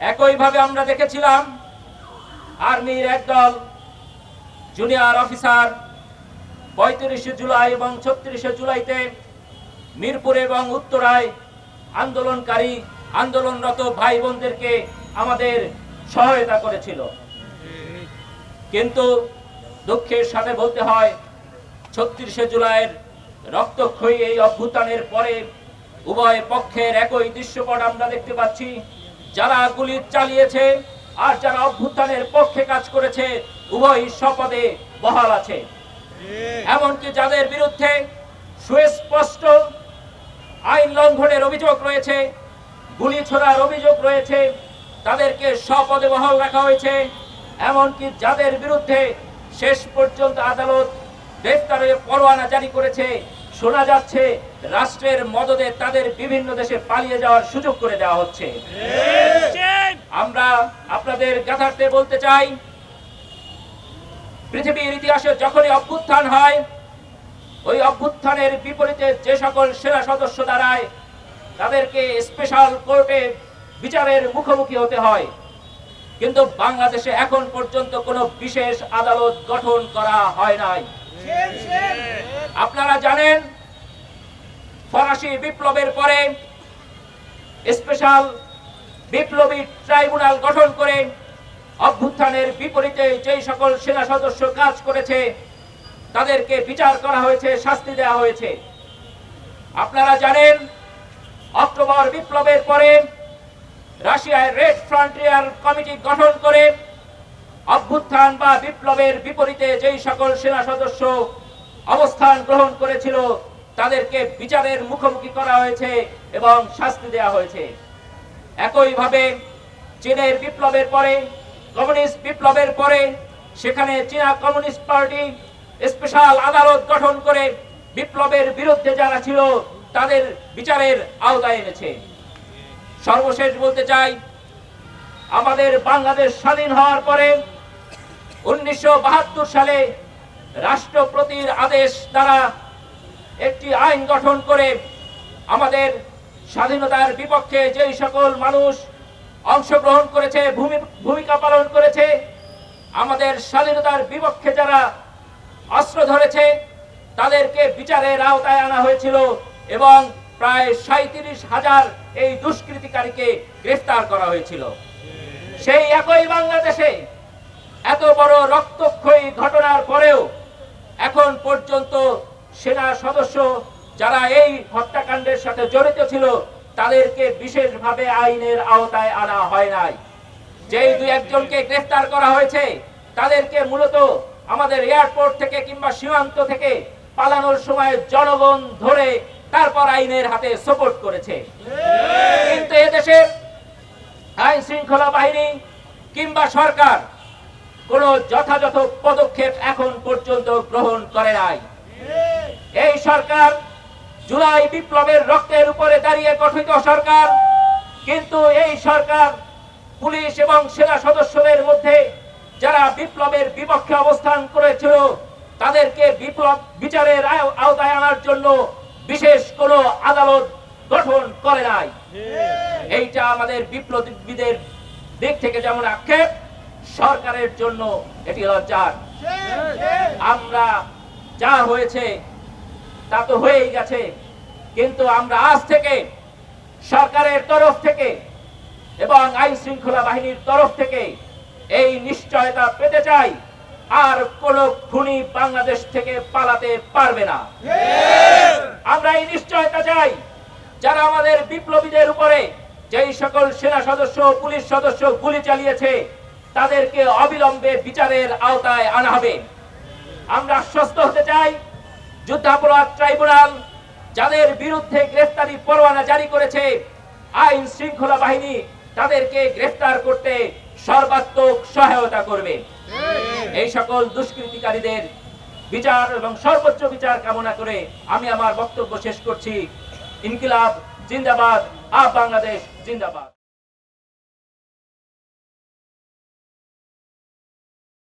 একইভাবে আমরা দেখেছিলাম আর্মির একদল জুনিয়র অফিসার ৩৫ জুলাই এবং ৩৬ জুলাইতে মিরপুর এবং উত্তরায় আন্দোলনরত ভাই বোনদেরকে আমাদের সহায়তা করেছিল। কিন্তু দুঃখের সাথে বলতে হয় ৩৬ জুলাইয়ের রক্তক্ষয়ী এই অভ্যুত্থানের পরে উভয় পক্ষের একই দৃশ্যপট আমরা দেখতে পাচ্ছি। যারা গুলি চালিয়েছে আর যারা অভ্যুত্থানের পক্ষে কাজ করেছে উভয় স্বপদে বহাল আছে। এমনকি যাদের বিরুদ্ধে সুস্পষ্ট আইন লঙ্ঘনের অভিযোগ রয়েছে, গুলি ছোড়ার অভিযোগ রয়েছে, তাদেরকে স্বপদে বহাল রাখা হয়েছে। এমনকি যাদের বিরুদ্ধে শেষ পর্যন্ত আদালত গ্রেফতারের পরোয়ানা জারি করেছে, শোনা যাচ্ছে রাষ্ট্রের মদদে তাদের বিভিন্ন দেশে পালিয়ে যাওয়ার সুযোগ করে দেওয়া হচ্ছে। আমরা আপনাদের জ্ঞাতার্থে বলতে চাই, পৃথিবীর ইতিহাসে যখনই অভ্যুত্থান হয়, ওই অভ্যুত্থানের বিপরীতে যে সকল সেনা সদস্য দাঁড়ায় তাদেরকে স্পেশাল কোর্টে বিচারের মুখোমুখি হতে হয়। কিন্তু বাংলাদেশে এখন পর্যন্ত কোনো বিশেষ আদালত গঠন করা হয় নাই। আপনারা জানেন, ফরাসি বিপ্লবের পরে স্পেশাল বিপ্লবী ট্রাইব্যুনাল গঠন করে অভ্যুত্থানের বিপরীতে যেই সকল সেনা সদস্য কাজ করেছে তাদেরকে বিচার করা হয়েছে, শাস্তি দেওয়া হয়েছে। আপনারা জানেন, অক্টোবর বিপ্লবের পরে রাশিয়ায় রেড ফ্রন্টিয়ার কমিটি গঠন করে অভ্যুত্থান বা বিপ্লবের বিপরীতে যেই সকল সেনা সদস্য অবস্থান গ্রহণ করেছিল তাদেরকে বিচারের মুখোমুখি করা হয়েছে এবং শাস্তি দেওয়া হয়েছে। একইভাবে চীনের বিপ্লবের পরে, কমিউনিস্ট বিপ্লবের পরে সেখানে চীনা কমিউনিস্ট পার্টি স্পেশাল আদালত গঠন করে বিপ্লবের বিরুদ্ধে যারা ছিল তাদের বিচারের আওতায় এনেছে। সর্বশেষ বলতে চাই, আমাদের বাংলাদেশ স্বাধীন হওয়ার পরে 1972 সালে রাষ্ট্রপতির আদেশ দ্বারা একটি আইন গঠন করে আমাদের স্বাধীনতার বিপক্ষে যেই সকল মানুষ অংশগ্রহণ করেছে, ভূমিকা পালন করেছে, আমাদের স্বাধীনতার বিপক্ষে যারা অস্ত্র ধরেছে তাদেরকে বিচারের আওতায় আনা হয়েছিল এবং প্রায় 37,000 এই দুষ্কৃতিকারীকে গ্রেফতার করা হয়েছিল। সেই একই বাংলাদেশে এত বড় রক্তক্ষয়ী ঘটনার পরেও এখন পর্যন্ত সেনা সদস্য যারা এই হত্যাকাণ্ডের সাথে জড়িত ছিল তাদেরকে বিশেষভাবে আইনের আওতায় আনা হয় নাই। যেই দুই একজনকে গ্রেফতার করা হয়েছে তাদেরকে মূলত আমাদের এয়ারপোর্ট থেকে কিংবা সীমান্ত থেকে পালানোর সময় জনগণ ধরে তারপর আইনের হাতে সোপর্ট করেছে। কিন্তু এদেশের আইন শৃঙ্খলা বাহিনী কিংবা সরকার কোন যথাযথ পদক্ষেপ এখন পর্যন্ত গ্রহণ করে নাই। এই সরকার জুলাই বিপ্লবের রক্তের উপরে দাঁড়িয়ে গঠিত সরকার, কিন্তু এই সরকার পুলিশ এবং সেনা সদস্যদের মধ্যে যারা বিপ্লবের বিপক্ষে অবস্থান করেছিল তাদেরকে বিচারের আওতায় আনার জন্য বিশেষ কোন আদালত গঠন করে নাই। এইটা আমাদের বিপ্লবীদের দিক থেকে যেমন আক্ষেপ, সরকারের জন্য এটি লজ্জার। আমরা যা হয়েছে তা তো হয়েই গেছে, কিন্তু আমরা আজ থেকে সরকারের তরফ থেকে এবং আইন শৃঙ্খলা বাহিনীর তরফ থেকে এই নিশ্চয়তা পেতে চাই, আর কোন খুনি বাংলাদেশ থেকে পালাতে পারবে না। আমরা এই নিশ্চয়তা চাই, যারা আমাদের বিপ্লবীদের উপরে যেই সকল সেনা সদস্য, পুলিশ সদস্য গুলি চালিয়েছে তাদেরকে অবিলম্বে বিচারের আওতায় আনা হবে। আমরা আশ্বস্ত হতে চাই, যুদ্ধাপরাধ ট্রাইব্যুনাল যাদের বিরুদ্ধে গ্রেফতারি পরোয়ানা জারি করেছে, আইন শৃঙ্খলা বাহিনী তাদেরকে গ্রেফতার করতে সর্বাত্মক সহায়তা করবে। এই সকল দুষ্কৃতিকারীদের বিচার এবং সর্বোচ্চ বিচার কামনা করে আমি আমার বক্তব্য শেষ করছি। ইনকিলাব জিন্দাবাদ, আপ বাংলাদেশ জিন্দাবাদ।